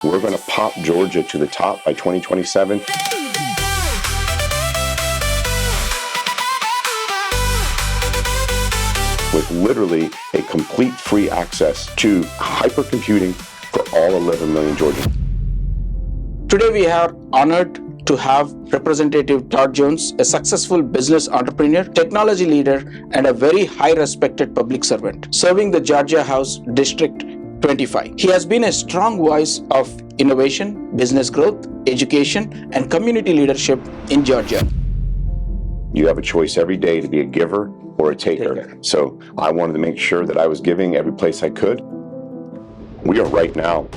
We're going to pop Georgia to the top by 2027. With literally a complete free access to hypercomputing for all 11 million Georgians. Today we are honored to have Representative Todd Jones, a successful business entrepreneur, technology leader, and a very high respected public servant, serving the Georgia House District 25. He has been a strong voice of innovation, business growth, education, and community leadership in Georgia. You have a choice every day to be a giver or a taker. So I wanted to make sure that I was giving every place I could. We are right now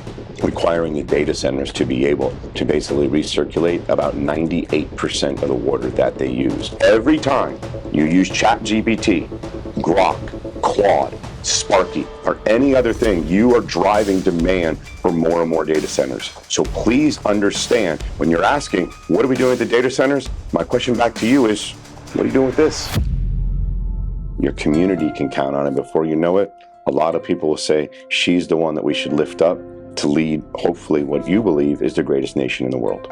requiring the data centers to be able to basically recirculate about 98% of the water that they use. Every time you use ChatGPT, Grok, Claude, Sparky, or any other thing, you are driving demand for more and more data centers. So please understand, when you're asking, what are we doing at the data centers? My question back to you is, what are you doing with this? Your community can count on it. Before you know it, a lot of people will say, she's the one that we should lift up to lead, hopefully, what you believe is the greatest nation in the world.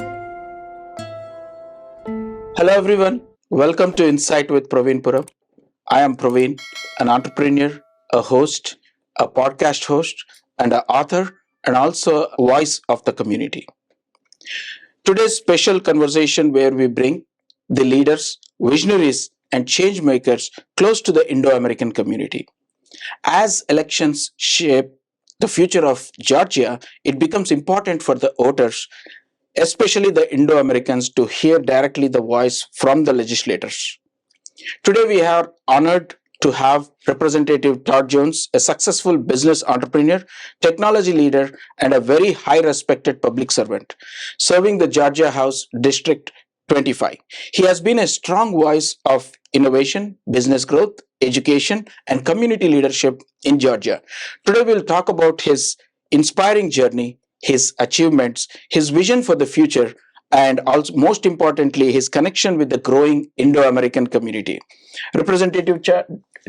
Hello everyone, welcome to Insight with Pravin. I am Pravin, an entrepreneur, a host, a podcast host, and an author, and also a voice of the community. Today's special conversation where we bring the leaders, visionaries, and change makers close to the Indo-American community. As elections shape the future of Georgia, it becomes important for the voters, especially the Indo-Americans, to hear directly the voice from the legislators. Today we are honored to have Representative Todd Jones, a successful business entrepreneur, technology leader, and a very high respected public servant, serving the Georgia House District 25. He has been a strong voice of innovation, business growth, education, and community leadership in Georgia. Today we'll talk about his inspiring journey, his achievements, his vision for the future, and also, most importantly, his connection with the growing Indo-American community. Representative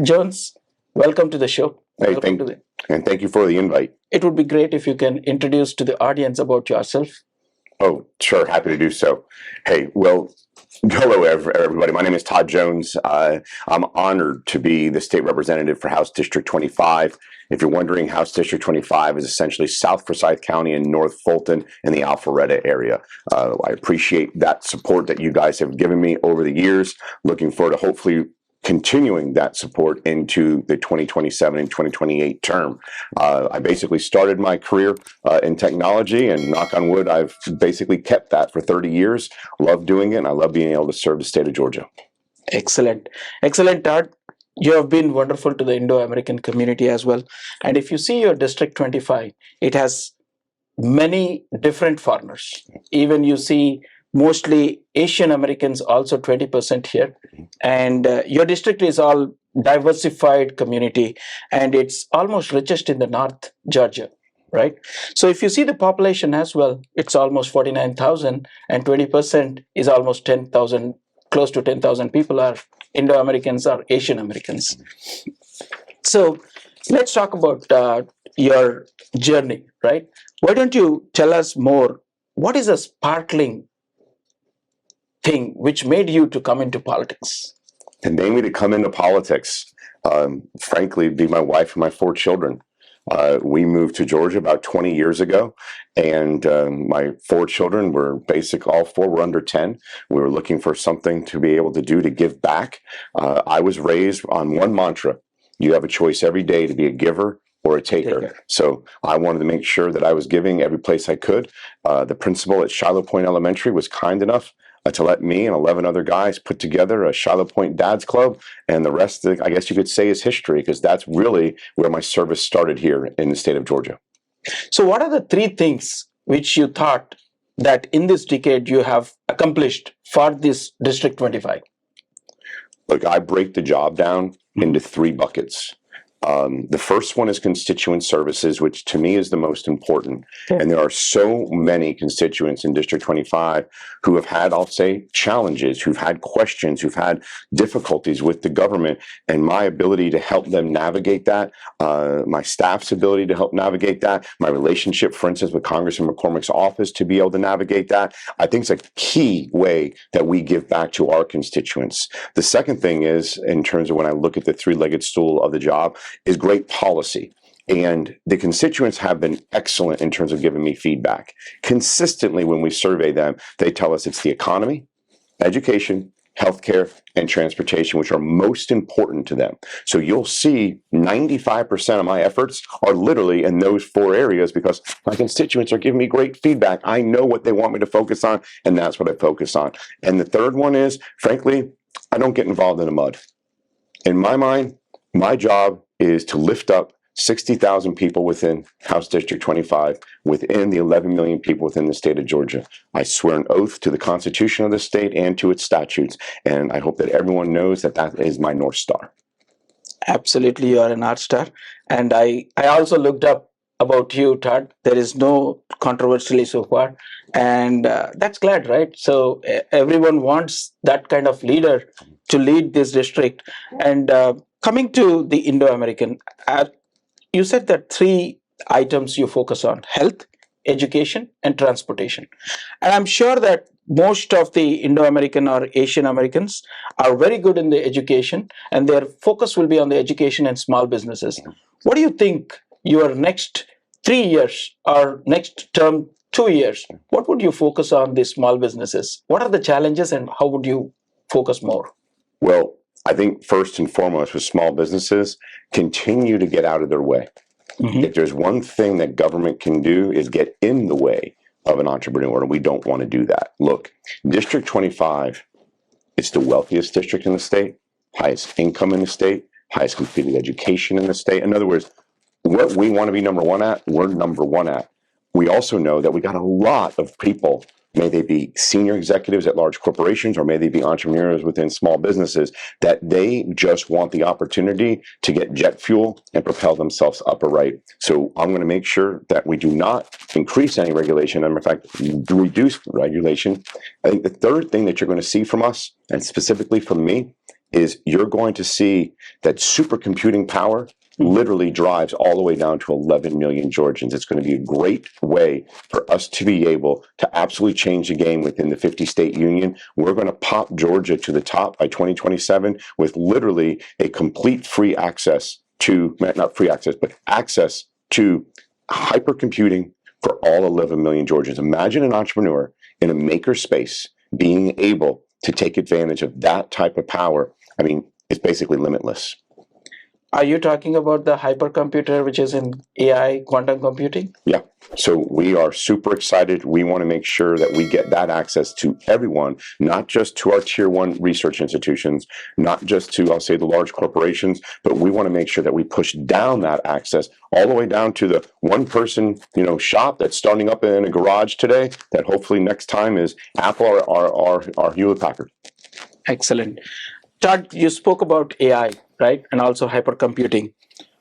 Jones, welcome to the show. Hey, thank you for the invite. It would be great if you can introduce to the audience about yourself. Oh, sure. Happy to do so. Hey, well, hello, everybody. My name is Todd Jones. I'm honored to be the state representative for House District 25. If you're wondering, House District 25 is essentially South Forsyth County and North Fulton in the Alpharetta area. I appreciate that support that you guys have given me over the years. Looking forward to hopefully continuing that support into the 2027 and 2028 term. I basically started my career in technology, and knock on wood, I've basically kept that for 30 years. Love doing it, and I love being able to serve the state of Georgia. Excellent. Excellent, Todd. You have been wonderful to the Indo-American community as well. And if you see your District 25, it has many different foreigners. Even you see mostly Asian Americans, also 20% here. And your district is all diversified community, and it's almost richest in the North Georgia, right? So if you see the population as well, it's almost 49,000, and 20% is almost 10,000, close to 10,000 people are Indo-Americans or Asian Americans. So let's talk about your journey, right? Why don't you tell us more? What is a sparkling thing which made you to come into politics? And made me to come into politics, frankly, be my wife and my 4 children. We moved to Georgia about 20 years ago, and my 4 children were all 4 were under 10. We were looking for something to be able to do to give back. I was raised on one mantra: you have a choice every day to be a giver or a taker. So I wanted to make sure that I was giving every place I could. The principal at Shiloh Point Elementary was kind enough to let me and 11 other guys put together a Shiloh Point Dads Club, and the rest, I guess you could say, is history, because that's really where my service started here in the state of Georgia. So what are the 3 things which you thought that in this decade you have accomplished for this District 25? Look, I break the job down into 3 buckets. The first one is constituent services, which to me is the most important. And there are so many constituents in District 25 who have had, I'll say, challenges, who've had questions, who've had difficulties with the government, and my ability to help them navigate that, my staff's ability to help navigate that, my relationship, for instance, with Congressman McCormick's office to be able to navigate that, I think is a key way that we give back to our constituents. The second thing is, in terms of when I look at the three-legged stool of the job, is great policy. And the constituents have been excellent in terms of giving me feedback. Consistently, when we survey them, they tell us it's the economy, education, healthcare, and transportation, which are most important to them. So you'll see 95% of my efforts are literally in those four areas because my constituents are giving me great feedback. I know what they want me to focus on, and that's what I focus on. And the third one is, frankly, I don't get involved in the mud. In my mind, my job is to lift up 60,000 people within House District 25, within the 11 million people within the state of Georgia. I swear an oath to the Constitution of the state and to its statutes, and I hope that everyone knows that that is my North Star. Absolutely, you are an North Star. And I also looked up about you, Todd. There is no controversy so far, and that's glad, right? So everyone wants that kind of leader to lead this district. And coming to the Indo-American, you said that three items you focus on: health, education, and transportation. And I'm sure that most of the Indo-American or Asian Americans are very good in the education, and their focus will be on the education and small businesses. What do you think your next 3 years or next term 2 years, what would you focus on the small businesses? What are the challenges and how would you focus more? Well, I think first and foremost with small businesses, continue to get out of their way. If there's one thing that government can do is get in the way of an entrepreneur, and we don't want to do that. Look, District 25, it's the wealthiest district in the state, highest income in the state, highest completed education in the state. In other words, what we want to be number one at, we're number one at. We also know that we got a lot of people, may they be senior executives at large corporations or may they be entrepreneurs within small businesses, that they just want the opportunity to get jet fuel and propel themselves up a right. So I'm going to make sure that we do not increase any regulation, and in fact, reduce regulation. I think the third thing that you're going to see from us, and specifically from me, is you're going to see that supercomputing power literally drives all the way down to 11 million Georgians. It's going to be a great way for us to be able to absolutely change the game within the 50-state union. We're going to pop Georgia to the top by 2027 with literally a complete free access to, not free access, but access to hypercomputing for all 11 million Georgians. Imagine an entrepreneur in a maker space being able to take advantage of that type of power. I mean, it's basically limitless. Are you talking about the hypercomputer, which is in AI, quantum computing? Yeah. So we are super excited. We want to make sure that we get that access to everyone, not just to our tier one research institutions, not just to, I'll say, the large corporations, but we want to make sure that we push down that access all the way down to the one person, shop that's starting up in a garage today that hopefully next time is Apple or Hewlett Packard. Excellent. Todd, you spoke about AI, right? And also hypercomputing.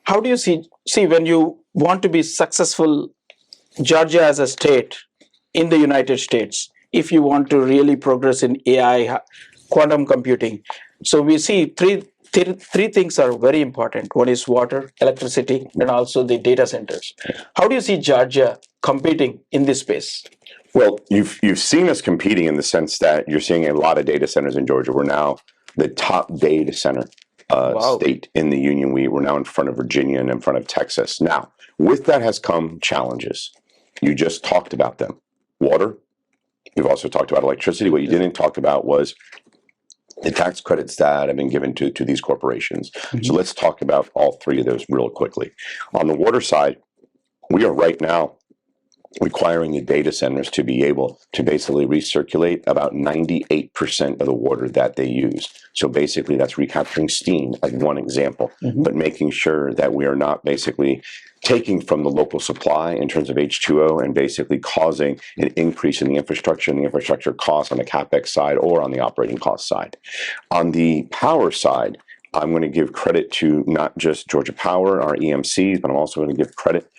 How do you see when you want to be successful, Georgia as a state in the United States, if you want to really progress in AI, quantum computing? So we see three things are very important. One is water, electricity, and also the data centers. How do you see Georgia competing in this space? Well, you've seen us competing in the sense that you're seeing a lot of data centers in Georgia. We're now the top data center state in the union. We're now in front of Virginia and in front of Texas. Now, with that has come challenges. You just talked about them. Water. You've also talked about electricity. What you didn't talk about was the tax credits that have been given to these corporations. So let's talk about all three of those real quickly. On the water side, we are right now requiring the data centers to be able to basically recirculate about 98% of the water that they use. So basically that's recapturing steam, like one example, but making sure that we are not basically taking from the local supply in terms of H2O and basically causing an increase in the infrastructure and the infrastructure costs on the CapEx side or on the operating cost side. On the power side, I'm going to give credit to not just Georgia Power, our EMCs, but I'm also going to give credit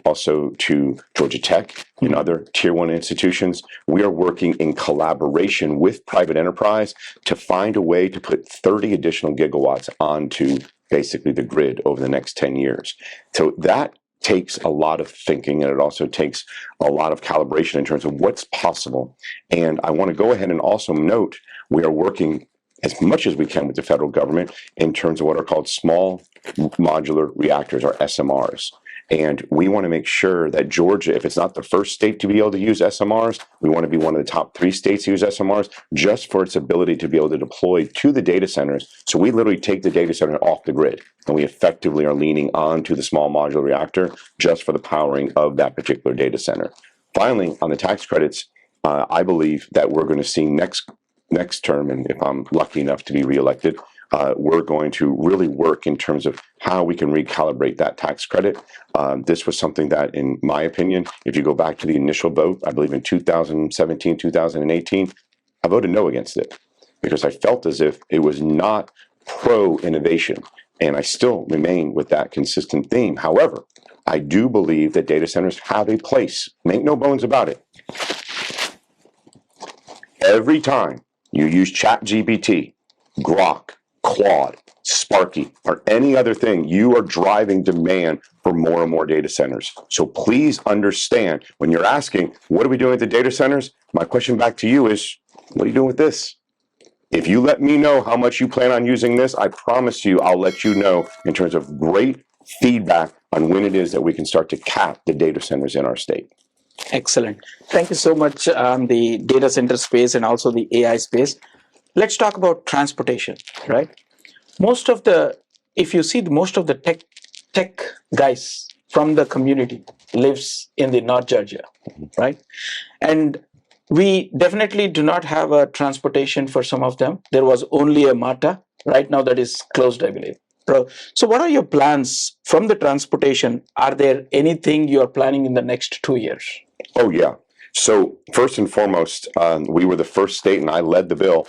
also to Georgia Tech and other tier one institutions. We are working in collaboration with private enterprise to find a way to put 30 additional gigawatts onto basically the grid over the next 10 years. So that takes a lot of thinking, and it also takes a lot of calibration in terms of what's possible. And I want to go ahead and also note we are working as much as we can with the federal government in terms of what are called small modular reactors, or SMRs. And we want to make sure that Georgia, if it's not the first state to be able to use SMRs, we want to be one of the top 3 states to use SMRs just for its ability to be able to deploy to the data centers. So we literally take the data center off the grid, and we effectively are leaning onto the small modular reactor just for the powering of that particular data center. Finally, on the tax credits, I believe that we're going to see next term, and if I'm lucky enough to be reelected, we're going to really work in terms of how we can recalibrate that tax credit. This was something that, in my opinion, if you go back to the initial vote, I believe in 2017, 2018, I voted no against it because I felt as if it was not pro-innovation, and I still remain with that consistent theme. However, I do believe that data centers have a place. Make no bones about it. Every time you use ChatGPT, Grok, Claude, Sparky, or any other thing, you are driving demand for more and more data centers. So please understand, when you're asking, what are we doing at the data centers? My question back to you is, what are you doing with this? If you let me know how much you plan on using this, I promise you I'll let you know in terms of great feedback on when it is that we can start to cap the data centers in our state. Excellent. Thank you so much on the data center space and also the AI space. Let's talk about transportation, right? If you see most of the tech guys from the community lives in the North Georgia, right? And we definitely do not have a transportation for some of them. There was only a MATA. Right now that is closed, I believe. So what are your plans from the transportation? Are there anything you are planning in the next 2 years? Oh, yeah. So first and foremost, we were the first state, and I led the bill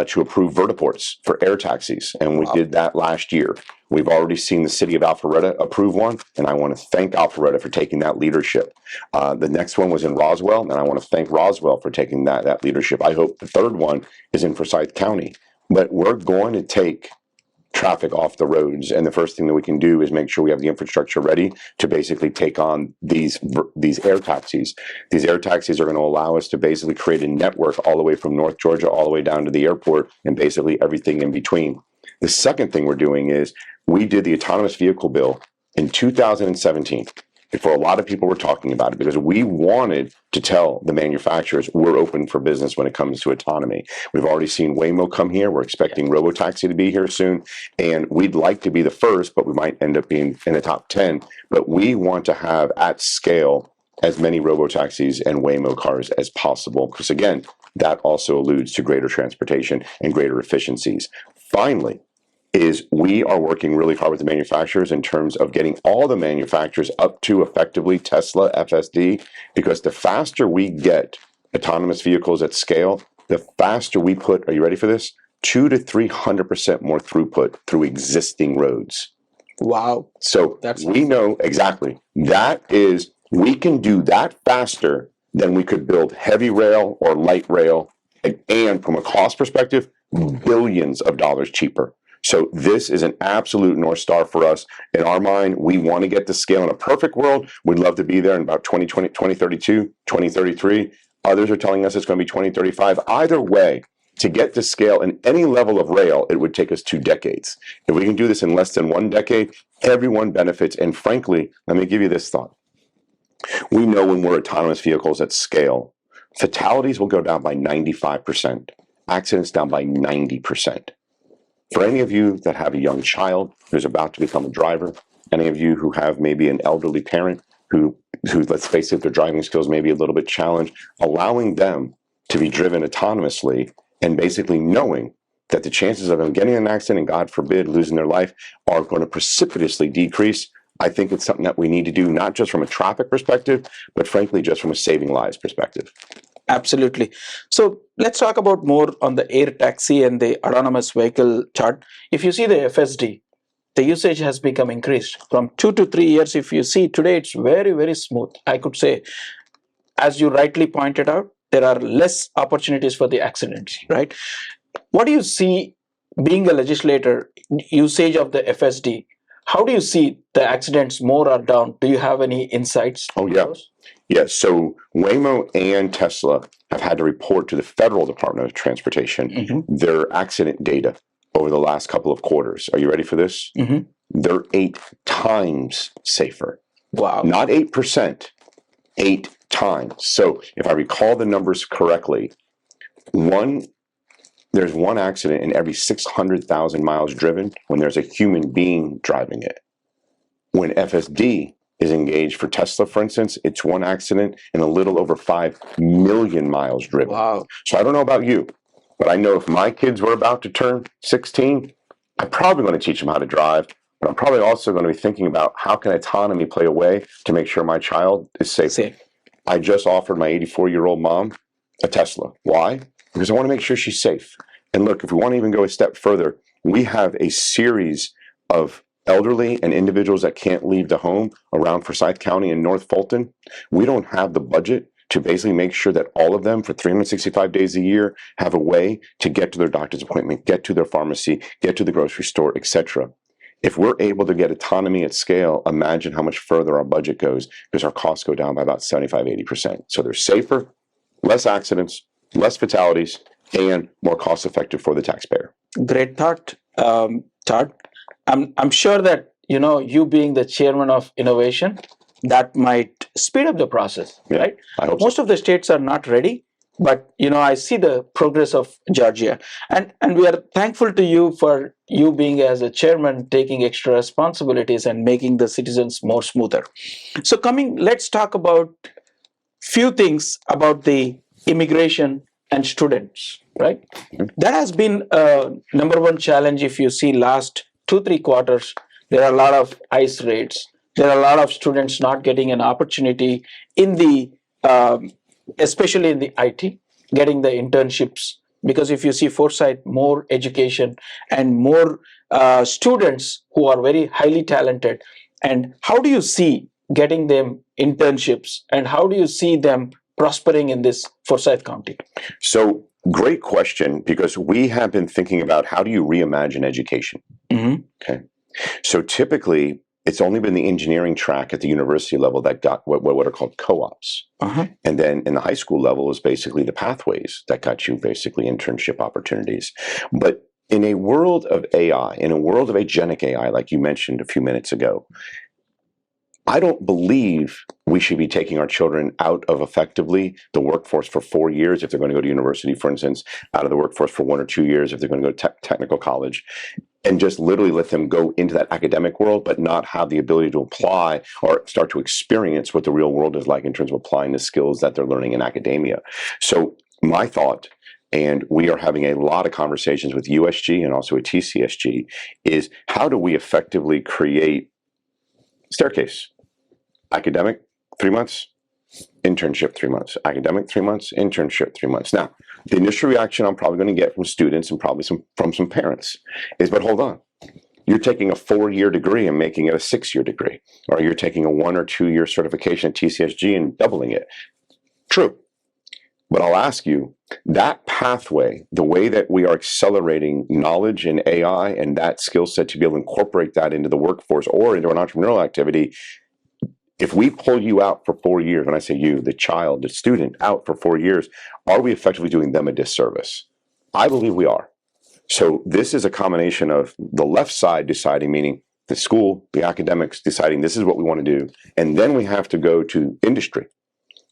to approve vertiports for air taxis, and we did that last year. We've already seen the city of Alpharetta approve one, and I want to thank Alpharetta for taking that leadership. The next one was in Roswell, and I want to thank Roswell for taking that leadership. I hope the third one is in Forsyth County. But we're going to take traffic off the roads, and the first thing that we can do is make sure we have the infrastructure ready to basically take on these air taxis. These air taxis are going to allow us to basically create a network all the way from North Georgia all the way down to the airport and basically everything in between. The second thing we're doing is we did the autonomous vehicle bill in 2017 before a lot of people were talking about it, because we wanted to tell the manufacturers we're open for business when it comes to autonomy. We've already seen Waymo come here. We're expecting Robotaxi to be here soon, and we'd like to be the first, but we might end up being in the top 10. But we want to have at scale as many Robotaxis and Waymo cars as possible, because again, that also alludes to greater transportation and greater efficiencies. Finally, is we are working really hard with the manufacturers in terms of getting all the manufacturers up to effectively Tesla FSD, because the faster we get autonomous vehicles at scale, the faster we put, are you ready for this? 200 to 300% more throughput through existing roads. Wow. So we know exactly that is, we can do that faster than we could build heavy rail or light rail, and from a cost perspective, billions of dollars cheaper. So this is an absolute North Star for us. In our mind, we want to get to scale. In a perfect world, we'd love to be there in about 2020, 2032, 2033. Others are telling us it's going to be 2035. Either way, to get to scale in any level of rail, it would take us 2 decades. If we can do this in less than 1 decade, everyone benefits. And frankly, let me give you this thought. We know when we're autonomous vehicles at scale, fatalities will go down by 95%, accidents down by 90%. For any of you that have a young child who's about to become a driver, any of you who have maybe an elderly parent who let's face it, their driving skills may be a little bit challenged, allowing them to be driven autonomously and basically knowing that the chances of them getting in an accident and, God forbid, losing their life are going to precipitously decrease. I think it's something that we need to do, not just from a traffic perspective, but frankly, just from a saving lives perspective. Absolutely. So let's talk about more on the air taxi and the autonomous vehicle chart. If you see the FSD, the usage has become increased from 2 to 3 years. If you see today, it's very, very smooth. I could say, as you rightly pointed out, there are less opportunities for the accidents, right? What do you see being a legislator, usage of the FSD? How do you see the accidents more or down? Do you have any insights? Oh, yeah. Yes. So Waymo and Tesla have had to report to the Federal Department of Transportation their accident data over the last couple of quarters. Are you ready for this? They're 8 times safer. Wow. Not 8%, 8 times. So if I recall the numbers correctly, there's one accident in every 600,000 miles driven when there's a human being driving it. When FSD is engaged for Tesla, for instance, it's one accident in a little over 5 million miles driven. Wow. So I don't know about you, but I know if my kids were about to turn 16, I'm probably going to teach them how to drive, but I'm probably also going to be thinking about how can autonomy play a way to make sure my child is safe. I just offered my 84-year-old mom a Tesla. Why? Because I want to make sure she's safe. And look, if we want to even go a step further, we have a series of elderly and individuals that can't leave the home around Forsyth County and North Fulton. We don't have the budget to basically make sure that all of them for 365 days a year have a way to get to their doctor's appointment, get to their pharmacy, get to the grocery store, etc. If we're able to get autonomy at scale, imagine how much further our budget goes, because our costs go down by about 75-80%. So they're safer, less accidents, less fatalities, and more cost effective for the taxpayer. Great thought, Todd. I'm sure that you being the chairman of innovation, that might speed up the process, right? I hope Most so. of the states are not ready, but I see the progress of Georgia, and we are thankful to you for you being as a chairman taking extra responsibilities and making the citizens more smoother. So let's talk about few things about the immigration and students, right? That has been a number one challenge. If you see last 2-3 quarters, there are a lot of ICE raids. There are a lot of students not getting an opportunity in the, especially in the IT, getting the internships. Because if you see Foresight, more education and more students who are very highly talented. And how do you see getting them internships, and how do you see them prospering in this Forsyth County? So great question, because we have been thinking about how do you reimagine education? Okay. So typically, it's only been the engineering track at the university level that got what are called co-ops. And then in the high school level is basically the pathways that got you basically internship opportunities. But in a world of AI, in a world of agentic AI, like you mentioned a few minutes ago, I don't believe we should be taking our children out of effectively the workforce for 4 years if they're going to go to university, for instance, out of the workforce for 1 or 2 years if they're going to go to technical college, and just literally let them go into that academic world, but not have the ability to apply or start to experience what the real world is like in terms of applying the skills that they're learning in academia. So my thought, and we are having a lot of conversations with USG and also with TCSG, is how do we effectively create staircase? Academic, 3 months, internship, 3 months, academic, 3 months, internship, 3 months. Now, the initial reaction I'm probably going to get from students and probably from some parents is, but hold on, you're taking a 4-year degree and making it a 6-year degree, or you're taking a 1 or 2 year certification at TCSG and doubling it. True. But I'll ask you, that pathway, the way that we are accelerating knowledge in AI and that skill set to be able to incorporate that into the workforce or into an entrepreneurial activity, if we pull you out for 4 years, when I say you, the child, the student, out for 4 years, are we effectively doing them a disservice? I believe we are. So this is a combination of the left side deciding, meaning the school, the academics deciding this is what we want to do, and then we have to go to industry.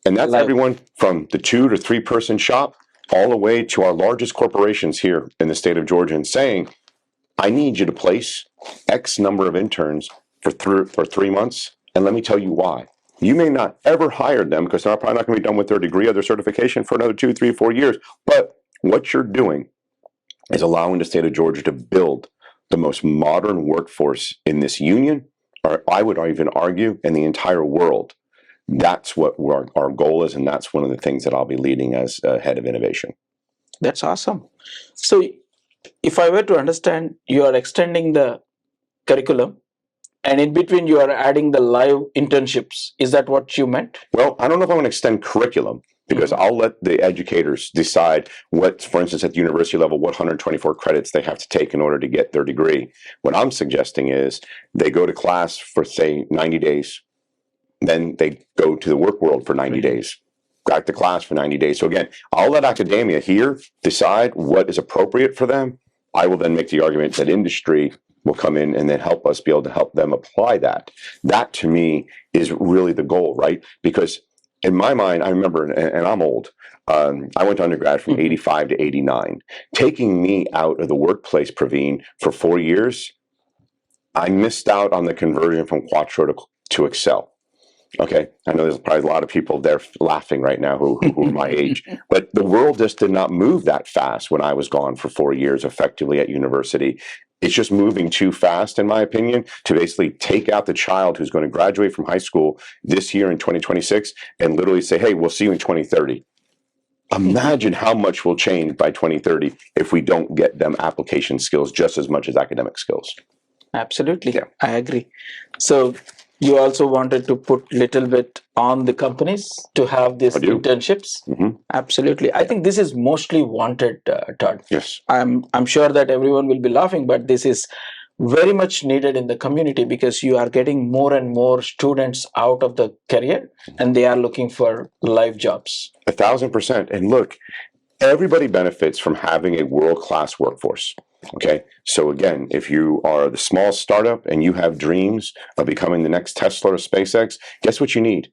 And that's everyone from the 2 to 3 person shop all the way to our largest corporations here in the state of Georgia, and saying, I need you to place X number of interns for 3 months. And let me tell you why. You may not ever hire them because they're probably not going to be done with their degree or their certification for another 2, 3, 4 years. But what you're doing is allowing the state of Georgia to build the most modern workforce in this union, or I would even argue in the entire world. That's what our goal is, and that's one of the things that I'll be leading as head of innovation. That's awesome. So if I were to understand, you are extending the curriculum, and in between you are adding the live internships. Is that what you meant? Well, I don't know if I want to extend curriculum, because I'll let the educators decide what, for instance, at the university level, what 124 credits they have to take in order to get their degree. What I'm suggesting is they go to class for, say, 90 days. Then they go to the work world for 90 days. Back to class for 90 days. So again, I'll let academia here decide what is appropriate for them. I will then make the argument that industry will come in and then help us be able to help them apply that. That to me is really the goal, right? Because in my mind, I remember, and I'm old, I went to undergrad from 85 to 89. Taking me out of the workplace, Pravin, for 4 years, I missed out on the conversion from Quattro to Excel. Okay, I know there's probably a lot of people there laughing right now who are my age, but the world just did not move that fast when I was gone for 4 years effectively at university. It's just moving too fast, in my opinion, to basically take out the child who's going to graduate from high school this year in 2026 and literally say, hey, we'll see you in 2030. Imagine how much will change by 2030 if we don't get them application skills just as much as academic skills. Absolutely, yeah. I agree. So you also wanted to put a little bit on the companies to have these internships. Absolutely. I think this is mostly wanted, Todd. Yes. I'm sure that everyone will be laughing, but this is very much needed in the community, because you are getting more and more students out of the career and they are looking for live jobs. 1,000%. And look, everybody benefits from having a world-class workforce. Okay, so again, if you are the small startup and you have dreams of becoming the next Tesla or SpaceX, guess what you need?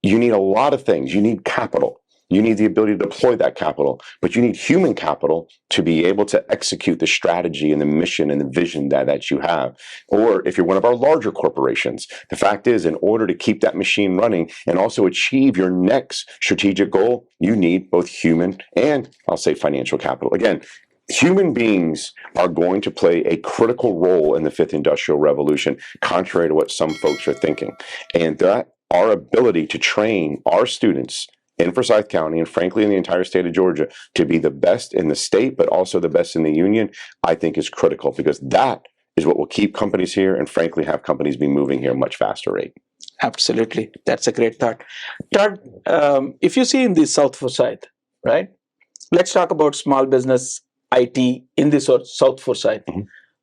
You need a lot of things. You need capital. You need the ability to deploy that capital, but you need human capital to be able to execute the strategy and the mission and the vision that you have. Or if you're one of our larger corporations, the fact is, in order to keep that machine running and also achieve your next strategic goal, you need both human and, I'll say, financial capital. Again, human beings are going to play a critical role in the fifth industrial revolution, contrary to what some folks are thinking. And that our ability to train our students in Forsyth County and frankly in the entire state of Georgia to be the best in the state, but also the best in the union, I think is critical, because that is what will keep companies here and frankly have companies be moving here at a much faster rate. Absolutely. That's a great thought. Todd, if you see in the South Forsyth, right? Let's talk about small business IT in the South Forsyth.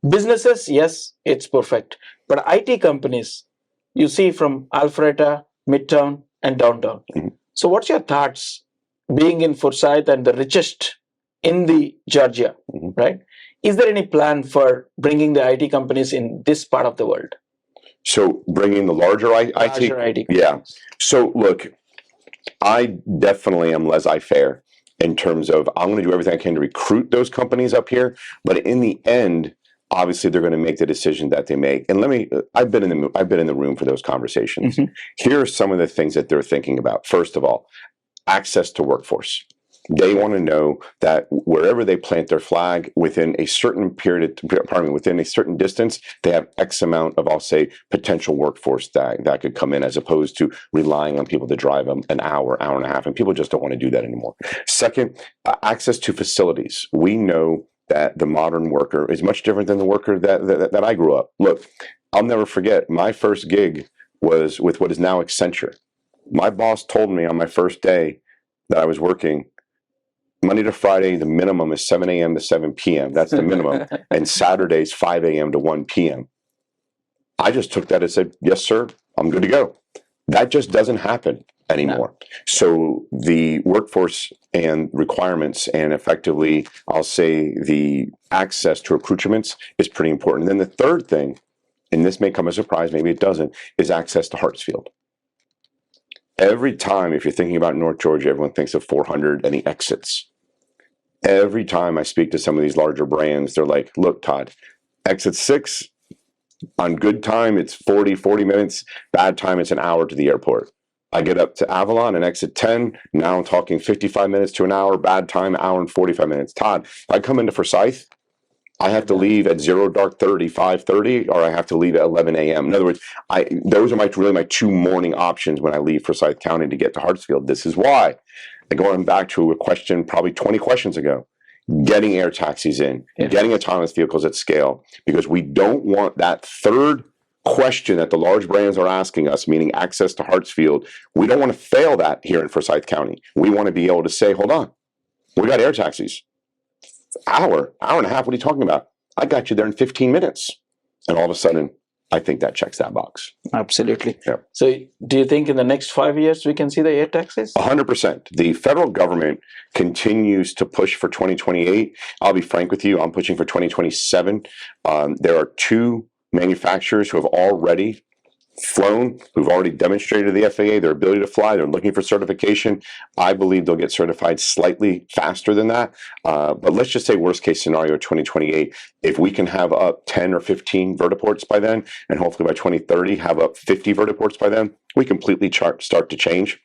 Businesses, yes, it's perfect. But IT companies, you see from Alpharetta, Midtown, and downtown. So what's your thoughts being in Forsyth and the richest in the Georgia, right? Is there any plan for bringing the IT companies in this part of the world? So bringing the larger IT? Yeah. So look, I definitely am laissez-faire in terms of I'm going to do everything I can to recruit those companies up here, but in the end, obviously they're going to make the decision that they make. And I've been in the room for those conversations. Here are some of the things that they're thinking about. First of all, access to workforce. They want to know that wherever they plant their flag, within a certain within a certain distance, they have X amount of, I'll say, potential workforce that could come in, as opposed to relying on people to drive them an hour, hour and a half. And people just don't want to do that anymore. Second, access to facilities. We know that the modern worker is much different than the worker that I grew up. Look, I'll never forget, my first gig was with what is now Accenture. My boss told me on my first day that I was working, Monday to Friday, the minimum is 7 a.m. to 7 p.m. That's the minimum. And Saturdays, 5 a.m. to 1 p.m. I just took that and said, yes, sir, I'm good to go. That just doesn't happen anymore. No. So the workforce and requirements and effectively, I'll say, the access to accoutrements is pretty important. And then the third thing, and this may come as a surprise, maybe it doesn't, is access to Hartsfield. Every time, if you're thinking about North Georgia, everyone thinks of 400 and the exits. Every time I speak to some of these larger brands, they're like, look, Todd, exit 6, on good time, it's 40 minutes. Bad time, it's an hour to the airport. I get up to Avalon and exit 10. Now I'm talking 55 minutes to an hour. Bad time, hour and 45 minutes. Todd, if I come into Forsyth, I have to leave at 0:30, 5:30, or I have to leave at 11 a.m. In other words, those are really my two morning options when I leave Forsyth County to get to Hartsfield. This is why. Going back to a question probably 20 questions ago, getting air taxis in, getting autonomous vehicles at scale, because we don't want that third question that the large brands are asking us, meaning access to Hartsfield. We don't want to fail that here in Forsyth County. We want to be able to say, hold on, we got air taxis. Hour and a half, what are you talking about? I got you there in 15 minutes. And all of a sudden, I think that checks that box. Absolutely. Yeah. So do you think in the next 5 years we can see the air taxis? 100%. The federal government continues to push for 2028. I'll be frank with you, I'm pushing for 2027. There are two manufacturers who have already flown, who've already demonstrated to the FAA their ability to fly. They're looking for certification. I believe they'll get certified slightly faster than that. But let's just say worst case scenario 2028. If we can have up 10 or 15 vertiports by then, and hopefully by 2030 have up 50 vertiports by then, we completely start to change.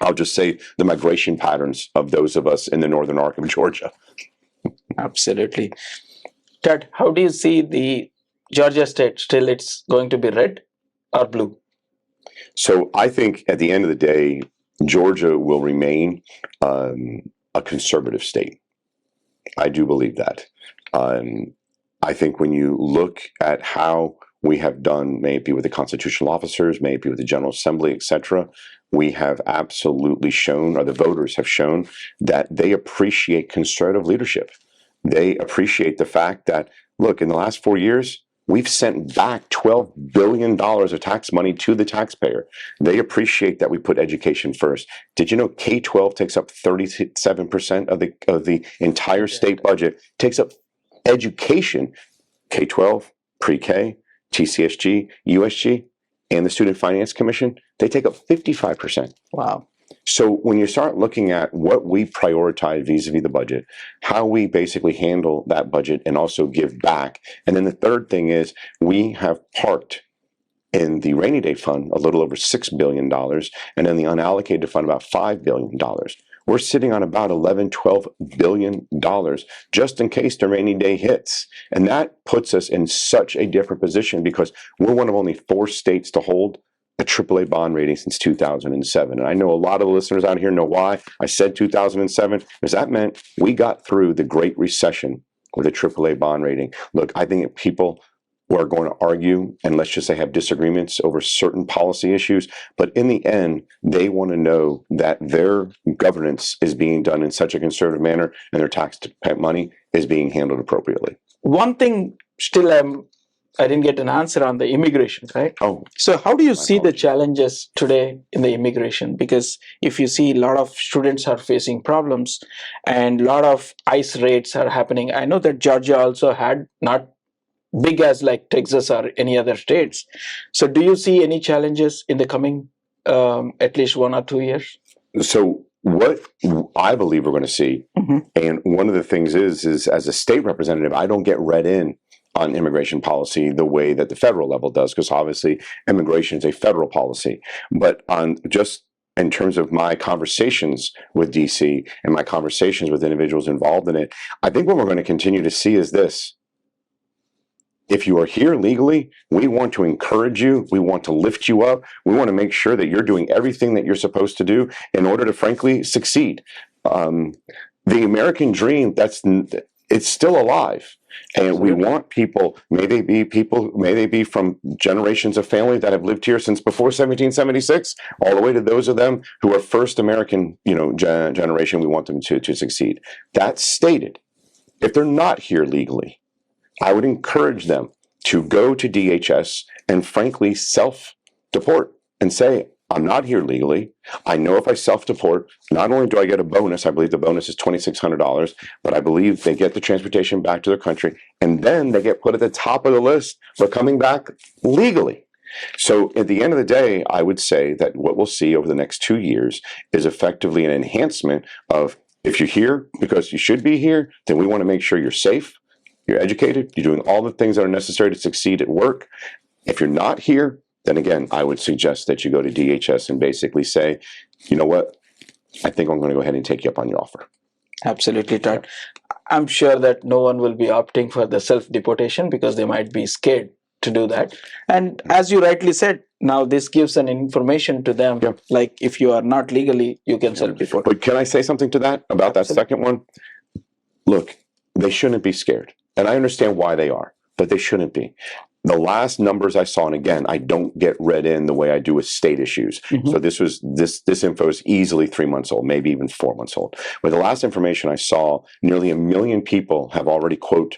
I'll just say the migration patterns of those of us in the northern arc of Georgia. Absolutely. Ted, how do you see the Georgia state? Still it's going to be red or blue? So I think at the end of the day, Georgia will remain a conservative state. I do believe that. I think when you look at how we have done, may it be with the constitutional officers, may it be with the General Assembly, etc., we have absolutely shown, or the voters have shown, that they appreciate conservative leadership. They appreciate the fact that, look, in the last 4 years, we've sent back $12 billion of tax money to the taxpayer. They appreciate that we put education first. Did you know K-12 takes up 37% of the entire state budget, takes up education, K-12, pre-K, TCSG, USG, and the Student Finance Commission, they take up 55%. Wow. So when you start looking at what we prioritize vis-a-vis the budget, how we basically handle that budget and also give back. And then the third thing is we have parked in the rainy day fund a little over $6 billion, and in the unallocated fund about $5 billion. We're sitting on about $11-12 billion just in case the rainy day hits. And that puts us in such a different position because we're one of only 4 states to hold a AAA bond rating since 2007. And I know a lot of the listeners out here know why I said 2007, because that meant we got through the Great Recession with a AAA bond rating. Look, I think people are going to argue and let's just say have disagreements over certain policy issues, but in the end, they want to know that their governance is being done in such a conservative manner and their tax money is being handled appropriately. One thing still I didn't get an answer on the immigration, right? Oh. So how do you see the challenges today in the immigration? Because if you see a lot of students are facing problems and a lot of ICE raids are happening. I know that Georgia also had not big as like Texas or any other states. So do you see any challenges in the coming at least 1 or 2 years? So what I believe we're going to see, and one of the things is as a state representative, I don't get read in on immigration policy the way that the federal level does, because obviously immigration is a federal policy. But on just in terms of my conversations with DC and my conversations with individuals involved in it, I think what we're going to continue to see is this. If you are here legally, we want to encourage you. We want to lift you up. We want to make sure that you're doing everything that you're supposed to do in order to, frankly, succeed. The American dream, it's still alive. And we want people, may they be from generations of family that have lived here since before 1776, all the way to those of them who are first American, generation, we want them to succeed. That's stated. If they're not here legally, I would encourage them to go to DHS and frankly self-deport and say, I'm not here legally. I know if I self-deport, not only do I get a bonus, I believe the bonus is $2,600, but I believe they get the transportation back to their country, and then they get put at the top of the list for coming back legally. So at the end of the day, I would say that what we'll see over the next 2 years is effectively an enhancement of, if you're here because you should be here, then we want to make sure you're safe, you're educated, you're doing all the things that are necessary to succeed at work. If you're not here, then again, I would suggest that you go to DHS and basically say, you know what, I think I'm going to go ahead and take you up on your offer. Absolutely, Todd. I'm sure that no one will be opting for the self-deportation because they might be scared to do that. And as you rightly said, now this gives an information to them, like if you are not legally, you can self-deport. But can I say something to that about that second one? Look, they shouldn't be scared. And I understand why they are, but they shouldn't be. The last numbers I saw, and again, I don't get read in the way I do with state issues. So this info is easily 3 months old, maybe even 4 months old. But the last information I saw, nearly 1 million people have already, quote,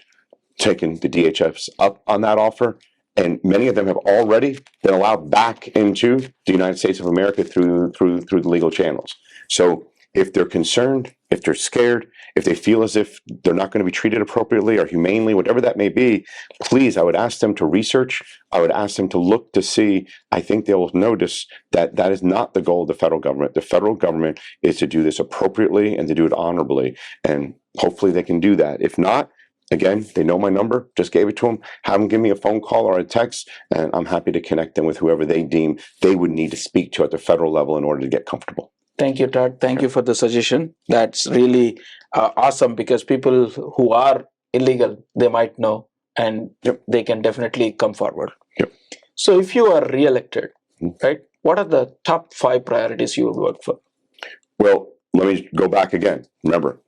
taken the DHS up on that offer. And many of them have already been allowed back into the United States of America through the legal channels. So if they're concerned, if they're scared, if they feel as if they're not going to be treated appropriately or humanely, whatever that may be, please, I would ask them to research. I would ask them to look to see. I think they will notice that that is not the goal of the federal government. The federal government is to do this appropriately and to do it honorably. And hopefully they can do that. If not, again, they know my number, just gave it to them, have them give me a phone call or a text, and I'm happy to connect them with whoever they deem they would need to speak to at the federal level in order to get comfortable. Thank you, Todd. Thank you for the suggestion. That's really awesome because people who are illegal, they might know and they can definitely come forward. So if you are re-elected, right, what are the top 5 priorities you would work for? Well, let me go back again. Remember,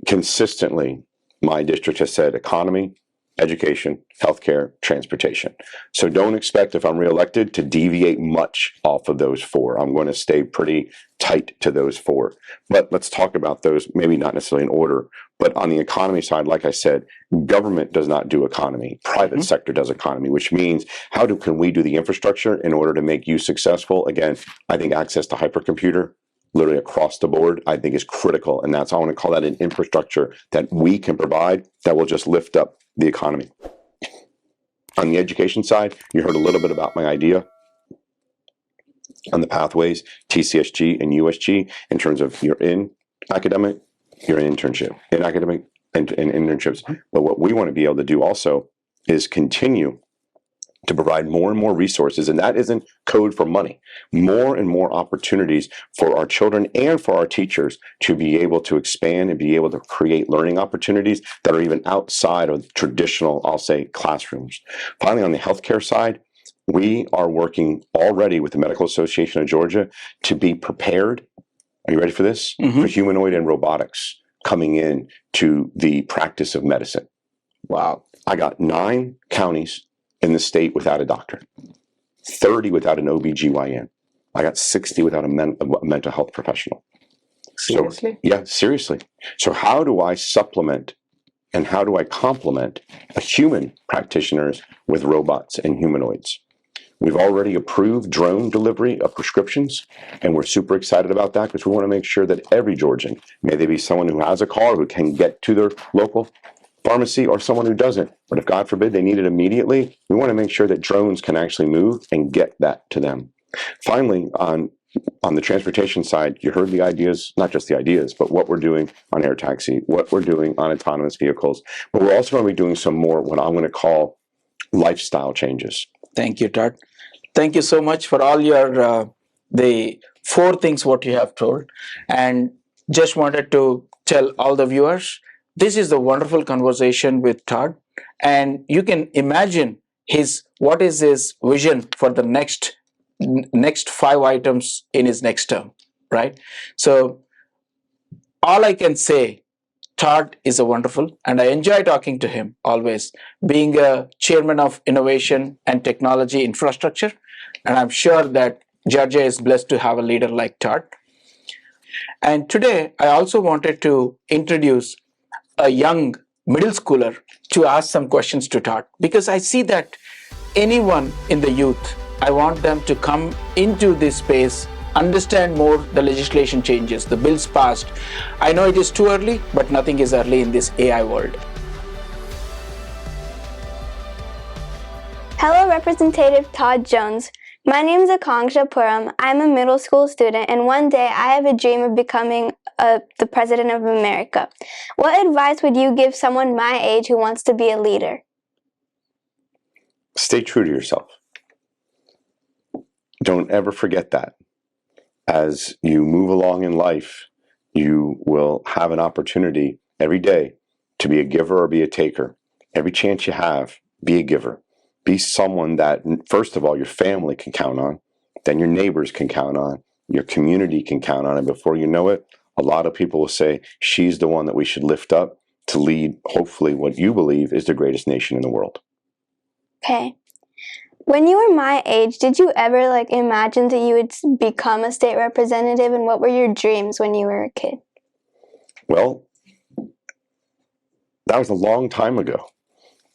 consistently, my district has said economy, education, healthcare, transportation. So don't expect if I'm reelected to deviate much off of those 4. I'm going to stay pretty tight to those 4. But let's talk about those, maybe not necessarily in order, but on the economy side, like I said, government does not do economy. Private sector does economy, which means can we do the infrastructure in order to make you successful? Again, I think access to hypercomputer, literally across the board, I think is critical. And I want to call that an infrastructure that we can provide that will just lift up the economy. On the education side, you heard a little bit about my idea on the pathways, TCSG and USG, in terms of you're in academic, you're in internship, in academic and internships. But what we want to be able to do also is continue to provide more and more resources, and that isn't code for money, more and more opportunities for our children and for our teachers to be able to expand and be able to create learning opportunities that are even outside of traditional, I'll say, classrooms. Finally, on the healthcare side, we are working already with the Medical Association of Georgia to be prepared. Are you ready for this? For humanoid and robotics coming in to the practice of medicine. Wow. I got 9 counties in the state without a doctor, 30 without an OBGYN. I got 60 without a mental health professional. Seriously? So, yeah, seriously. So how do I supplement and how do I complement a human practitioners with robots and humanoids? We've already approved drone delivery of prescriptions, and we're super excited about that because we want to make sure that every Georgian, may they be someone who has a car who can get to their local pharmacy or someone who doesn't, but if God forbid they need it immediately, we want to make sure that drones can actually move and get that to them. Finally, on the transportation side, you heard the ideas, not just the ideas, but what we're doing on air taxi, what we're doing on autonomous vehicles, but we're also going to be doing some more what I'm going to call lifestyle changes. Thank you, Todd. Thank you so much for all your the 4 things what you have told, and just wanted to tell all the viewers, this is the wonderful conversation with Todd, and you can imagine what is his vision for the next 5 items in his next term, right? So all I can say, Todd is a wonderful, and I enjoy talking to him always, being a chairman of innovation and technology infrastructure, and I'm sure that Georgia is blessed to have a leader like Todd. And today I also wanted to introduce a young middle schooler to ask some questions to Todd, because I see that anyone in the youth, I want them to come into this space, understand more the legislation changes, the bills passed. I know it is too early, but nothing is early in this AI world. Hello, Representative Todd Jones. My name is Akanksha Puram. I'm a middle school student, and one day I have a dream of becoming the President of America. What advice would you give someone my age who wants to be a leader? Stay true to yourself. Don't ever forget that. As you move along in life, you will have an opportunity every day to be a giver or be a taker. Every chance you have, be a giver. Be someone that, first of all, your family can count on, then your neighbors can count on, your community can count on, and before you know it, a lot of people will say, she's the one that we should lift up to lead, hopefully, what you believe is the greatest nation in the world. Okay. When you were my age, did you ever imagine that you would become a state representative, and what were your dreams when you were a kid? Well, that was a long time ago,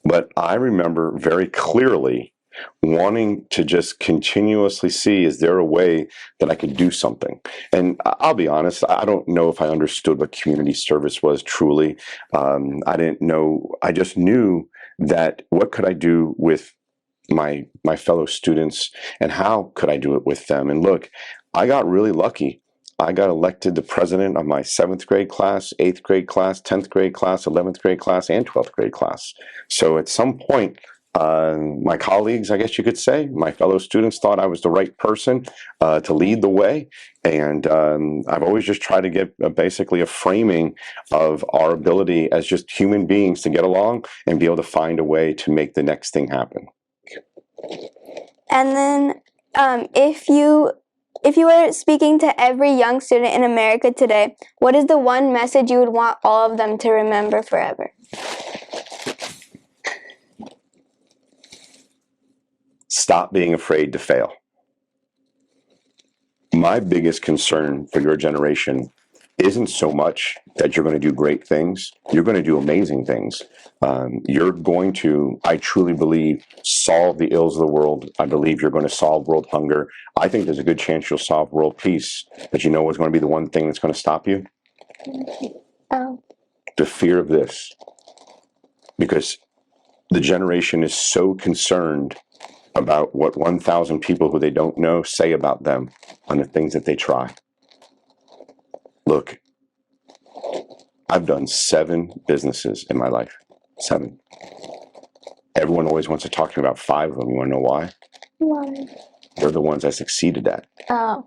but I remember very clearly wanting to just continuously see, is there a way that I could do something? And I'll be honest, I don't know if I understood what community service was truly. I didn't know. I just knew that what could I do with my fellow students, and how could I do it with them? And look, I got really lucky. I got elected the president of my 7th grade class, 8th grade class, 10th grade class, 11th grade class, and 12th grade class. So at some point, my colleagues, I guess you could say, my fellow students thought I was the right person to lead the way. And I've always just tried to get basically a framing of our ability as just human beings to get along and be able to find a way to make the next thing happen. And then if you were speaking to every young student in America today, what is the one message you would want all of them to remember forever? Stop being afraid to fail. My biggest concern for your generation isn't so much that you're going to do great things. You're going to do amazing things. You're going to, I truly believe, solve the ills of the world. I believe you're going to solve world hunger. I think there's a good chance you'll solve world peace. But you know what's going to be the one thing that's going to stop you? Oh. The fear of this. Because the generation is so concerned about what 1,000 people who they don't know say about them on the things that they try. Look, I've done 7 businesses in my life. 7. Everyone always wants to talk to me about 5 of them. You want to know why? Why? They're the ones I succeeded at. Oh.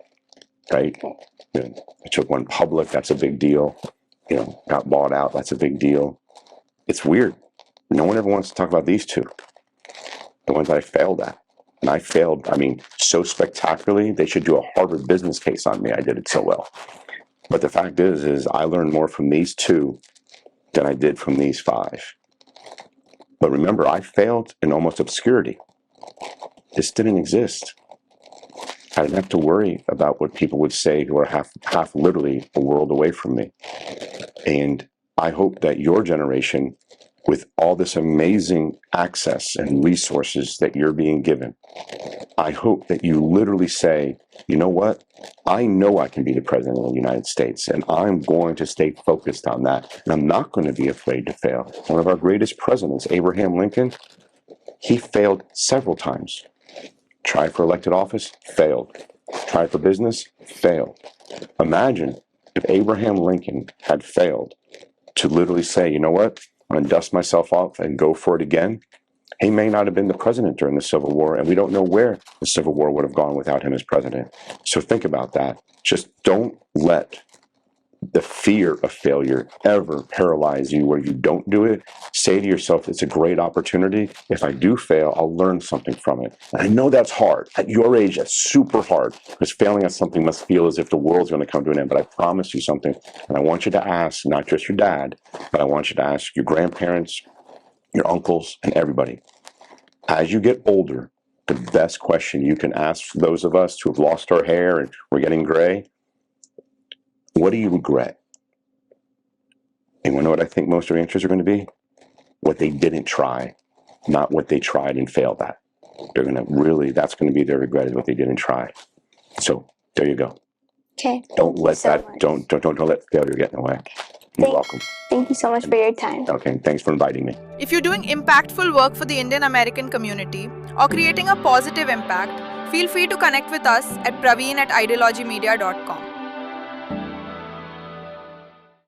Right? Okay. I took one public. That's a big deal. Got bought out. That's a big deal. It's weird. No one ever wants to talk about these 2. The ones that I failed at. And I failed, so spectacularly, they should do a Harvard business case on me. I did it so well. But the fact is I learned more from these 2 than I did from these 5. But remember, I failed in almost obscurity. This didn't exist. I didn't have to worry about what people would say who are half literally a world away from me. And I hope that your generation, with all this amazing access and resources that you're being given, I hope that you literally say, you know what? I know I can be the president of the United States, and I'm going to stay focused on that. And I'm not going to be afraid to fail. One of our greatest presidents, Abraham Lincoln, he failed several times. Tried for elected office, failed. Tried for business, failed. Imagine if Abraham Lincoln had failed to literally say, you know what? I'm going to dust myself off and go for it again. He may not have been the president during the Civil War, and we don't know where the Civil War would have gone without him as president. So think about that. Just don't let the fear of failure ever paralyze you where you don't do it. Say to yourself, it's a great opportunity. If I do fail, I'll learn something from it. And I know that's hard. At your age, that's super hard, because failing at something must feel as if the world's going to come to an end. But I promise you something, and I want you to ask not just your dad, but I want you to ask your grandparents, your uncles, and everybody. As you get older, the best question you can ask those of us who have lost our hair and we're getting gray, what do you regret? And you know what I think most of the answers are going to be? What they didn't try, not what they tried and failed at. They're going to really, that's going to be their regret, is what they didn't try. So there you go. Okay. Don't let that, don't let failure get in the way. You're welcome. Thank you so much for your time. Okay, thanks for inviting me. If you're doing impactful work for the Indian-American community or creating a positive impact, feel free to connect with us at Pravin@ideologymedia.com.